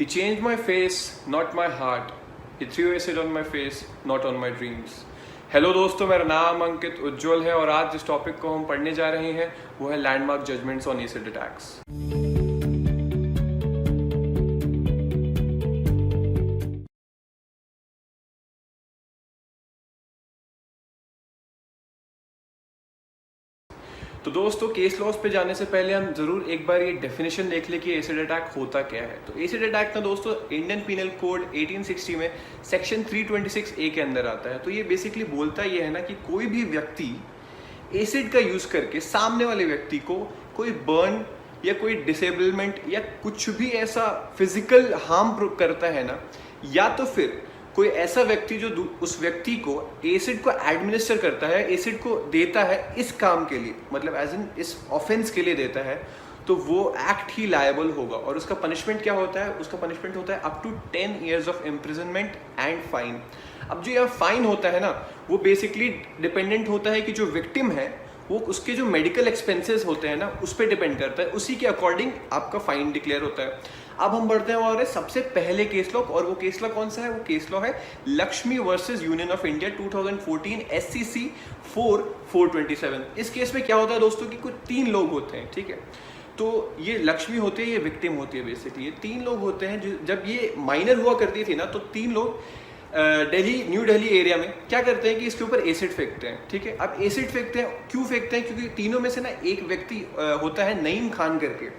He changed my face, not my heart. He threw acid on my face, not on my dreams. Hello दोस्तों, मेरा नाम अंकित उज्ज्वल है और आज जिस टॉपिक को हम पढ़ने जा रहे हैं वो है landmark judgments on acid attacks. तो दोस्तों, केस लॉस पे जाने से पहले हम जरूर एक बार ये डेफिनेशन देख ले कि एसिड अटैक होता क्या है। तो एसिड अटैक ना दोस्तों इंडियन पीनल कोड 1860 में सेक्शन 326 ए के अंदर आता है। तो ये बेसिकली बोलता ये है ना कि कोई भी व्यक्ति एसिड का यूज करके सामने वाले व्यक्ति को कोई बर्न या कोई डिसेबलमेंट या कुछ भी ऐसा फिजिकल हार्म करता है ना, या तो फिर कोई ऐसा व्यक्ति जो उस व्यक्ति को एसिड को एडमिनिस्टर करता है, एसिड को देता है इस काम के लिए, मतलब एज इन इस ऑफेंस के लिए देता है, तो वो एक्ट ही लायबल होगा। और उसका पनिशमेंट क्या होता है? उसका पनिशमेंट होता है up to 10 years of imprisonment and fine. अब जो यह फाइन होता है ना, वो बेसिकली डिपेंडेंट होता है कि जो विक्टिम है वो उसके जो मेडिकल एक्सपेंसेस होते हैं ना उस पर डिपेंड करता है, उसी के अकॉर्डिंग आपका फाइन डिक्लेयर होता है। अब हम बढ़ते हैं हमारे सबसे पहले केस लॉ, और वो केस लॉ कौन सा है? वो केस लॉ है Lakshmi versus union of India 2014 SCC 427। इस केस में क्या होता है दोस्तों कि कुछ 3 लोग होते हैं, ठीक है। तो ये लक्ष्मी होती है, ये विक्टिम होती है, बेसिकली ये 3 लोग होते हैं। जब ये माइनर हुआ करती थी ना, तो 3 लोग न्यू दिल्ली एरिया में क्या करते हैं कि इसके ऊपर एसिड फेंकते हैं, ठीक है। अब एसिड फेंकते हैं, क्यों फेंकते हैं? क्योंकि तीनों में से ना एक व्यक्ति होता है नईम खान करके,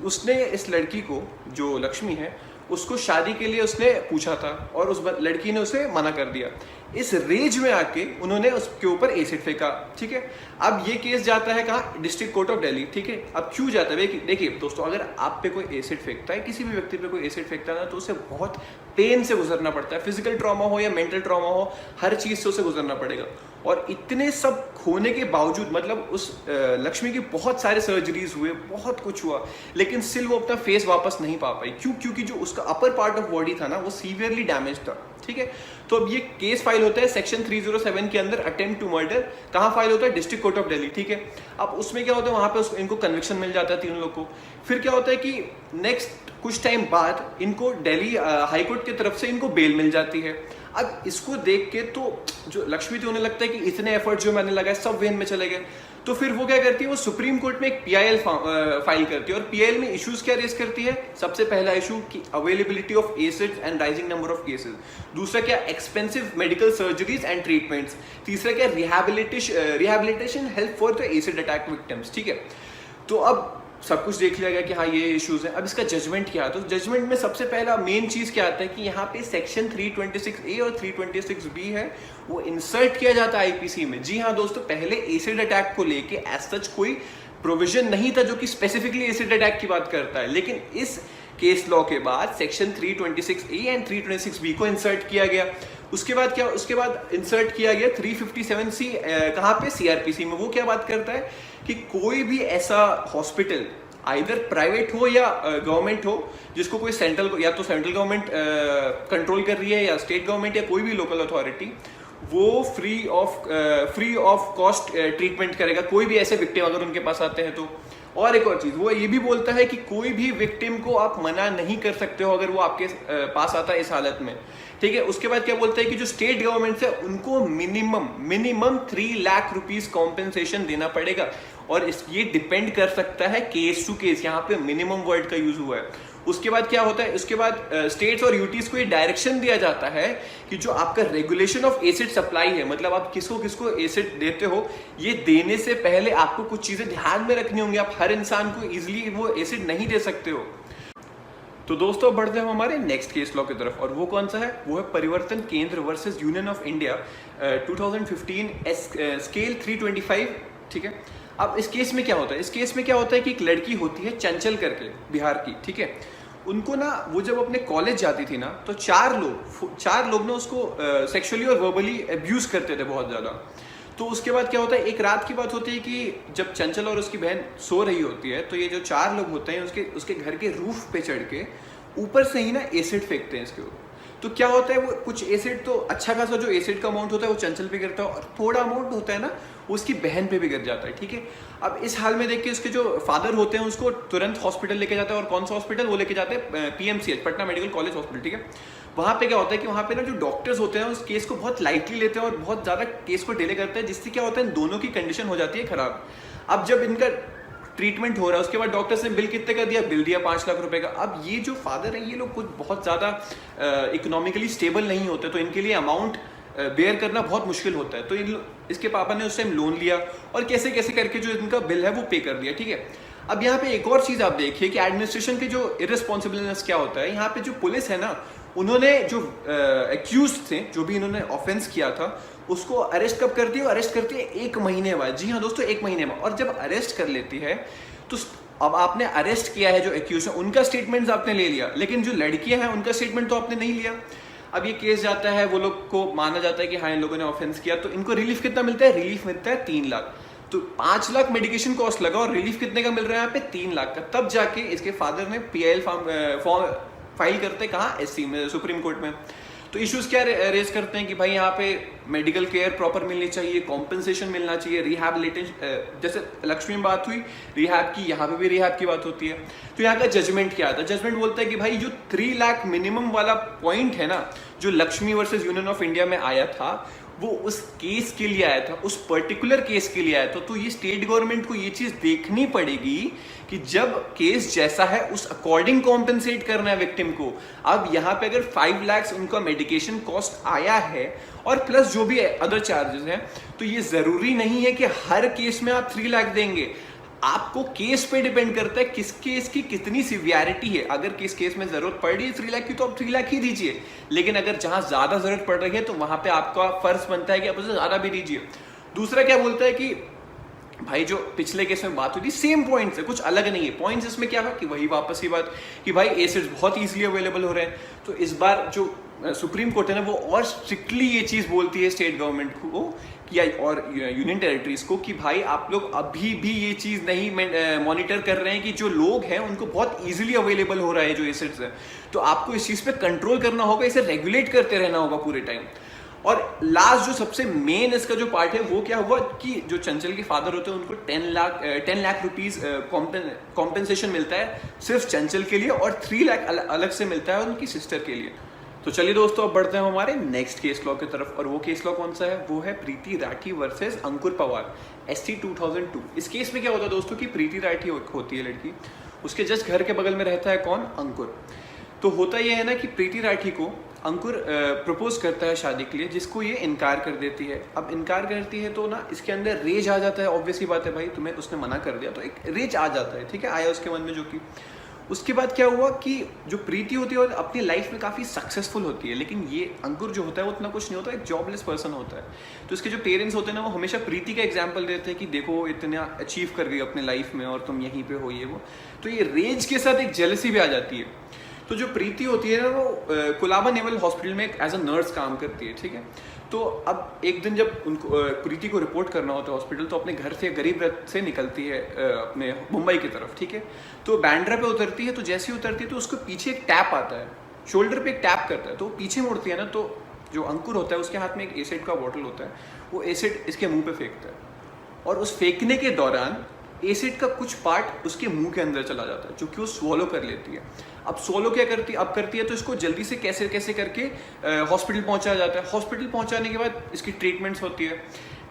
उसने इस लड़की को, जो लक्ष्मी है, उसको शादी के लिए उसने पूछा था और उस लड़की ने उसे मना कर दिया। इस रेज में आके उन्होंने उसके ऊपर एसिड फेंका, ठीक है। अब ये केस जाता है कहाँ? डिस्ट्रिक्ट कोर्ट ऑफ दिल्ली, ठीक है। अब क्यों जाता है? देखिए दोस्तों, अगर आप पे कोई एसिड फेंकता है, किसी भी व्यक्ति पे कोई एसिड फेंकता है ना, तो उसे बहुत पेन से गुजरना पड़ता है। फिजिकल ट्रॉमा हो या मेंटल ट्रॉमा हो, हर चीज से उसे गुजरना पड़ेगा। और इतने सब होने के बावजूद, मतलब उस लक्ष्मी की बहुत सारे सर्जरीज हुए, बहुत कुछ हुआ, लेकिन स्टिल वो अपना फेस वापस नहीं पा पाई। क्यों? क्योंकि जो उसका अपर पार्ट ऑफ बॉडी था ना, वो सीवियरली डैमेज था, ठीक है। तो अब ये केस फाइल होता है सेक्शन 307 के अंदर, अटेम्प्ट टू मर्डर। कहाँ फाइल होता है? डिस्ट्रिक्ट कोर्ट ऑफ दिल्ली, ठीक है। अब उसमें क्या होता है, वहां पे इनको कन्विक्शन मिल जाता है, 3 लोग को। फिर क्या होता है कि नेक्स्ट कुछ टाइम बाद इनको दिल्ली हाई कोर्ट की तरफ से इनको बेल मिल जाती है। अब इसको देख के तो जो लक्ष्मी थी, उन्हें लगता है कि इतने एफर्ट जो मैंने लगाए सब वेन में चले गए। तो फिर वो क्या करती है, वो सुप्रीम कोर्ट में एक PIL फाइल करती है। और PIL में इश्यूज क्या रेज करती है? सबसे पहला इशू की availability of acid and rising number of cases. दूसरा क्या? Expensive medical surgeries and treatments. तीसरा क्या? Rehabilitation help for the acid attack victims, ठीक है। तो अब सब कुछ देख लिया गया कि हाँ ये इश्यूज है। अब इसका जजमेंट क्या है? तो जजमेंट में सबसे पहला मेन चीज क्या आता है कि यहाँ पे सेक्शन 326A और 326B है, वो इंसर्ट किया जाता है IPC में। जी हाँ दोस्तों, पहले एसिड अटैक को लेके एज सच कोई प्रोविजन नहीं था जो कि स्पेसिफिकली एसिड अटैक की बात करता है, लेकिन इस केस लॉ के बाद सेक्शन 326A एंड 326B को इंसर्ट किया गया। उसके बाद क्या? उसके बाद इंसर्ट किया गया 357C, कहाँ पे? CRPC में। वो क्या बात करता है कि कोई भी ऐसा हॉस्पिटल, आइदर प्राइवेट हो या गवर्नमेंट हो, जिसको कोई सेंट्रल, या तो सेंट्रल गवर्नमेंट कंट्रोल कर रही है या स्टेट गवर्नमेंट या कोई भी लोकल अथॉरिटी, वो फ्री ऑफ कॉस्ट ट्रीटमेंट करेगा कोई भी ऐसे विक्टिम अगर उनके पास आते हैं तो। और एक और चीज, वो ये भी बोलता है कि कोई भी विक्टिम को आप मना नहीं कर सकते हो अगर वो आपके पास आता है इस हालत में, ठीक है। उसके बाद क्या बोलता है कि जो स्टेट गवर्नमेंट है उनको मिनिमम 3 लाख रुपीज कॉम्पेंसेशन देना पड़ेगा। और ये डिपेंड कर सकता है केस टू केस, यहाँ पे मिनिमम वर्ड का यूज हुआ है। उसके बाद क्या होता है? उसके बाद स्टेट्स और यूटीज को ये डायरेक्शन दिया जाता है कि जो आपका रेगुलेशन ऑफ एसिड सप्लाई है, मतलब आप किसको किसको एसिड देते हो, ये देने से पहले आपको कुछ चीजें ध्यान में रखनी होंगी। आप हर इंसान को इजिली वो एसिड नहीं दे सकते हो। तो दोस्तों, बढ़ते हैं हमारे नेक्स्ट केस लॉ की तरफ, और वो कौन सा है? वो है परिवर्तन केंद्र versus union of India 2015 scale 325, ठीक है। अब इस केस में क्या होता है? इस केस में क्या होता है कि एक लड़की होती है चंचल करके, बिहार की, ठीक है। उनको ना, वो जब अपने कॉलेज जाती थी ना, तो 4 लोग ना उसको सेक्सुअली और वर्बली अब्यूज करते थे बहुत ज्यादा। तो उसके बाद क्या होता है, एक रात की बात होती है कि जब चंचल और उसकी बहन सो रही होती है, तो ये जो 4 लोग होते हैं उसके घर के रूफ पे चढ़ के ऊपर से ही ना एसिड फेंकते हैं इसके ऊपर। तो क्या होता है, वो कुछ एसिड तो अच्छा खासा जो एसिड का अमाउंट होता है वो चंचल पे गिरता है, और थोड़ा अमाउंट होता है ना वो उसकी बहन पे भी गिर जाता है, ठीक है। अब इस हाल में देख के उसके जो फादर होते हैं उसको तुरंत हॉस्पिटल लेके जाते हैं, और कौन सा हॉस्पिटल, वो लेके जाते हैं PMCH, Patna medical college hospital, ठीक है। वहाँ पे क्या होता है कि वहाँ पे ना जो डॉक्टर्स होते हैं उस केस को बहुत लाइटली लेते हैं और बहुत ज़्यादा केस को डिले करते हैं, जिससे क्या होता है दोनों की कंडीशन हो जाती है खराब। अब जब इनका ट्रीटमेंट हो रहा है उसके बाद डॉक्टर्स ने बिल कितने का दिया, बिल दिया 5 लाख रुपए का। अब ये जो फादर है ये लोग कुछ बहुत ज़्यादा इकोनॉमिकली स्टेबल नहीं होते, तो इनके लिए अमाउंट बेयर करना बहुत मुश्किल होता है। तो इसके पापा ने उस टाइम लोन लिया और कैसे कैसे करके जो इनका बिल है वो पे कर दिया, ठीक है। अब यहाँ पे एक और चीज़ आप देखिए कि एडमिनिस्ट्रेशन की जो इररिस्पॉन्सिबलनेस क्या होता है। यहाँ पे जो पुलिस है ना, उन्होंने जो एक्यूज थे, जो भी इन्होंने ऑफेंस किया था, उसको अरेस्ट कब करती है, अरेस्ट करती है 1 महीने बाद। जी हाँ दोस्तों, 1 महीने बाद। और जब अरेस्ट कर लेती है तो अब आपने अरेस्ट किया है जो एक्यूज है उनका स्टेटमेंट आपने ले लिया, लेकिन जो लड़कियां हैं उनका स्टेटमेंट तो आपने नहीं लिया। अब ये केस जाता है, वो लोग को माना जाता है कि हाँ इन लोगों ने ऑफेंस किया, तो इनको रिलीफ कितना मिलता है, रिलीफ मिलता है 3 लाख। तो 5 लाख मेडिकेशन कॉस्ट लगा और रिलीफ कितने का मिल रहा है यहाँ पे, 3 लाख का। तब जाके इसके फादर ने PIL फॉर्म फाइल करते कहाँ, SC में, सुप्रीम कोर्ट में। तो इश्यूज क्या रेज करते हैं कि भाई यहाँ पे मेडिकल केयर प्रॉपर मिलनी चाहिए, कॉम्पेंसेशन मिलना चाहिए, रिहैबिलिटेशन, जैसे लक्ष्मी में बात हुई रिहैब की, यहाँ पे भी रिहैब की बात होती है। तो यहाँ का जजमेंट क्या आता है, जजमेंट बोलता है कि भाई जो 3 लाख मिनिमम वाला पॉइंट है ना, जो Lakshmi versus union of India में आया था, वो उस केस के लिए आया था, उस पर्टिकुलर केस के लिए आया था। तो ये स्टेट गवर्नमेंट को ये चीज देखनी पड़ेगी कि जब केस जैसा है उस अकॉर्डिंग कॉम्पेंसेट करना है विक्टिम को। अब यहाँ पे अगर 5 लाख उनका मेडिकेशन कॉस्ट आया है और प्लस जो भी अदर चार्जेस हैं, तो ये जरूरी नहीं है कि हर केस में आप 3 लाख देंगे। आपको केस पे डिपेंड करता है किस केस की कितनी सिवियरिटी है। अगर किस केस में जरूरत पड़ रही है 3 लाख की, तो आप 3 लाख ही दीजिए। लेकिन अगर जहां ज्यादा जरूरत पड़ रही है तो वहां पे आपका फर्ज बनता है कि आप उसे ज्यादा भी दीजिए। दूसरा क्या बोलता है कि भाई जो पिछले केस में बात हुई थी, सेम पॉइंट्स है, कुछ अलग नहीं है। पॉइंट्स इसमें क्या था कि वही वापस ही बात कि भाई एसिड्स बहुत इजीली अवेलेबल हो रहे हैं। तो इस बार जो सुप्रीम कोर्ट है ना, वो और स्ट्रिक्टली ये चीज बोलती है स्टेट गवर्नमेंट को कि और यूनियन टेरिटरीज को कि भाई आप लोग अभी भी ये चीज नहीं मॉनिटर कर रहे हैं कि जो लोग हैं उनको बहुत इजीली अवेलेबल हो रहा है जो एसिड्स है। तो आपको इस चीज पे कंट्रोल करना होगा, इसे रेगुलेट करते रहना होगा पूरे टाइम। और लास्ट जो सबसे मेन इसका जो पार्ट है वो क्या हुआ कि जो चंचल के फादर होते हैं उनको 10 लाख रुपीज कॉम्पेंसेशन मिलता है सिर्फ चंचल के लिए, और 3 लाख अलग से मिलता है उनकी सिस्टर के लिए। तो चलिए दोस्तों, अब बढ़ते हैं हमारे नेक्स्ट केस लॉ की तरफ। और वो केस लॉ कौन सा है, वो है प्रीति राठी वर्सेस अंकुर पवार, ST 2002। इस केस में क्या होता है दोस्तों कि प्रीति राठी होती है लड़की, उसके जस्ट घर के बगल में रहता है कौन, अंकुर। तो होता यह है ना कि प्रीति राठी को अंकुर प्रपोज करता है शादी के लिए, जिसको ये इनकार कर देती है। अब इनकार करती है तो ना इसके अंदर रेज आ जाता है, ऑब्वियसली बात है भाई, तुम्हें उसने मना कर दिया तो एक रेज आ जाता है, ठीक है, आया उसके मन में। जो कि उसके बाद क्या हुआ कि जो प्रीति होती है वो अपनी लाइफ में काफ़ी सक्सेसफुल होती है, लेकिन ये अंकुर जो होता है वो उतना कुछ नहीं होता, एक जॉबलेस पर्सन होता है। तो उसके जो पेरेंट्स होते हैं ना, वो हमेशा प्रीति का एग्जाम्पल देते हैं कि देखो इतना अचीव कर गई अपने लाइफ में और तुम यहीं पे हो, ये वो। तो ये रेज के साथ एक जेलसी भी आ जाती है। तो जो प्रीति होती है ना, वो कोलाबा नेवल हॉस्पिटल में एज अ नर्स काम करती है, ठीक है। तो अब एक दिन जब उनको प्रीति को रिपोर्ट करना होता है हॉस्पिटल, तो अपने घर से गरीब रथ से निकलती है अपने मुंबई की तरफ, ठीक है। तो बैंड्रा पे उतरती है, तो जैसे ही उतरती है तो उसको पीछे एक टैप आता है, शोल्डर पे एक टैप करता है, तो पीछे मुड़ती है ना, तो जो अंकुर होता है उसके हाथ में एक एसिड का बॉटल होता है, वो एसिड इसके मुंह पे फेंकता है, और उस फेंकने के दौरान एसिड का कुछ पार्ट उसके मुंह के अंदर चला जाता है, जो कि वो स्वॉलो कर लेती है। अब स्वॉलो क्या करती है, अब करती है तो इसको जल्दी से कैसे कैसे करके हॉस्पिटल पहुंचाया जाता है। हॉस्पिटल पहुंचाने के बाद इसकी ट्रीटमेंट्स होती है,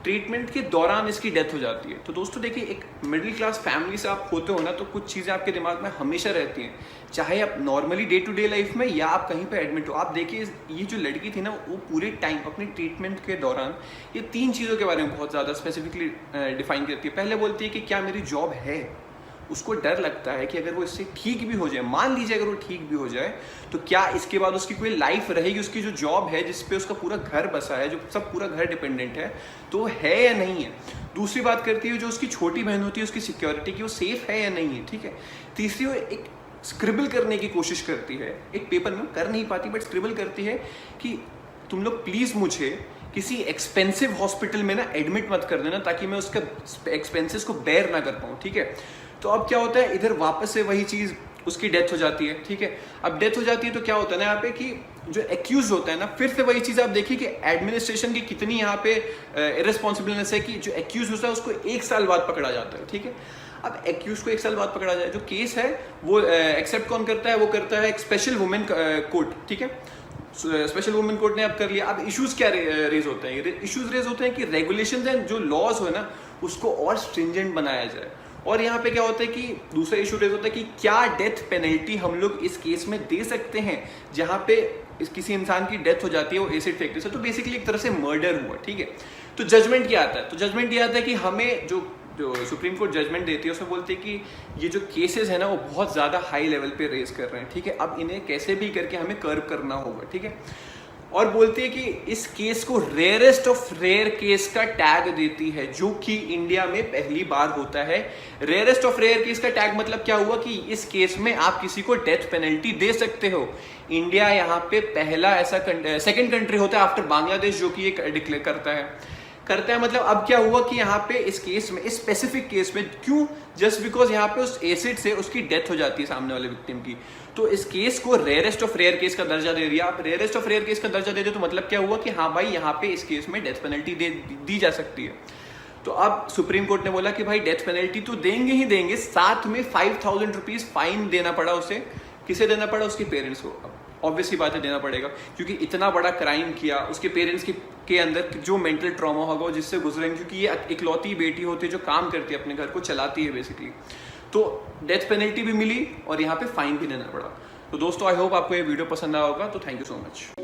ट्रीटमेंट के दौरान इसकी डेथ हो जाती है। तो दोस्तों देखिए, एक मिडिल क्लास फैमिली से आप होते हो ना, तो कुछ चीज़ें आपके दिमाग में हमेशा रहती हैं, चाहे आप normally day to day life में या आप कहीं पे एडमिट हो। आप देखिए ये जो लड़की थी ना, वो पूरे टाइम अपने ट्रीटमेंट के दौरान ये 3 चीज़ों के बारे में बहुत ज़्यादा स्पेसिफिकली डिफाइन करती है। पहले बोलती है कि क्या मेरी जॉब है, उसको डर लगता है कि अगर वो इससे ठीक भी हो जाए, मान लीजिए अगर वो ठीक भी हो जाए, तो क्या इसके बाद उसकी कोई लाइफ रहेगी, उसकी जो जॉब है जिस पे उसका पूरा घर बसा है, जो सब पूरा घर डिपेंडेंट है, तो है या नहीं है। दूसरी बात करती है जो उसकी छोटी बहन होती है, उसकी सिक्योरिटी की, वो सेफ है या नहीं है, ठीक है। तीसरी, वो एक स्क्रिबल करने की कोशिश करती है, एक पेपर में कर नहीं पाती बट स्क्रिबल करती है कि तुम लोग प्लीज़ मुझे किसी एक्सपेंसिव हॉस्पिटल में ना एडमिट मत कर देना, ताकि मैं उसका एक्सपेंसेस को बेयर ना कर पाऊँ, ठीक है। तो अब क्या होता है, इधर वापस से वही चीज़ उसकी डेथ हो जाती है, ठीक है। अब डेथ हो जाती है तो क्या होता है ना यहाँ पे कि जो एक्यूज होता है ना, फिर से वही चीज़ आप देखिए कि एडमिनिस्ट्रेशन की कितनी यहाँ पे इरेस्पॉन्सिबलनेस है कि जो एक्यूज होता है उसको 1 साल बाद पकड़ा जाता है, ठीक है। अब एक्यूज को 1 साल बाद पकड़ा जाए, जो केस है वो एक्सेप्ट कौन करता है, वो करता है एक स्पेशल वुमेन कोर्ट, ठीक है। स्पेशल वुमेन कोर्ट ने अब कर लिया। अब इश्यूज क्या रेज होते हैं, इश्यूज रेज होते हैं कि रेगुलेशंस एंड जो लॉज हो ना उसको और स्ट्रिंजेंट बनाया जाए। और यहाँ पे क्या होता है कि दूसरा इशू रेज होता है कि क्या डेथ पेनल्टी हम लोग इस केस में दे सकते हैं जहाँ पे किसी इंसान की डेथ हो जाती है वो एसिड फेंकने से, तो बेसिकली एक तरह से मर्डर हुआ, ठीक है। तो जजमेंट क्या आता है, तो जजमेंट ये आता है कि हमें जो सुप्रीम कोर्ट जजमेंट देती है उसमें बोलती है कि ये जो केसेस है ना वो बहुत ज़्यादा हाई लेवल पे रेज कर रहे हैं, ठीक है। अब इन्हें कैसे भी करके हमें कर्व करना होगा, ठीक है। और बोलती है कि इस केस को रेयरेस्ट ऑफ रेयर केस का टैग देती है, जो कि इंडिया में पहली बार होता है। रेयरेस्ट ऑफ रेयर केस का टैग मतलब क्या हुआ कि इस केस में आप किसी को डेथ पेनल्टी दे सकते हो। इंडिया यहाँ पे पहला ऐसा सेकंड कंट्री होता है आफ्टर बांग्लादेश जो कि ये डिक्लेयर करता है। मतलब अब क्या हुआ कि यहाँ पे इस केस में, इस स्पेसिफिक केस में, क्यों, जस्ट बिकॉज यहाँ पे उस एसिड से उसकी डेथ हो जाती है सामने वाले विक्टिम की, तो इस केस को रेयरेस्ट ऑफ रेयर केस का दर्जा दे दिया। आप रेयरेस्ट ऑफ रेयर केस का दर्जा दे दो तो मतलब क्या हुआ कि हाँ भाई यहाँ पे इस केस में डेथ पेनल्टी दी जा सकती है। तो अब सुप्रीम कोर्ट ने बोला कि भाई डेथ पेनल्टी तो देंगे ही देंगे, साथ में 5,000 रुपीज फाइन देना पड़ा उसे। किसे देना पड़ा, उसके पेरेंट्स को। ऑब्वियसली बात है देना पड़ेगा, क्योंकि इतना बड़ा क्राइम किया, उसके पेरेंट्स के अंदर जो मेंटल ट्रॉमा होगा जिससे गुजरेंगे, क्योंकि ये इकलौती बेटी होती है जो काम करती है, अपने घर को चलाती है बेसिकली। तो डेथ पेनल्टी भी मिली और यहाँ पे फाइन भी देना पड़ा। तो दोस्तों आई होप आपको ये वीडियो पसंद आया होगा, तो थैंक यू सो मच।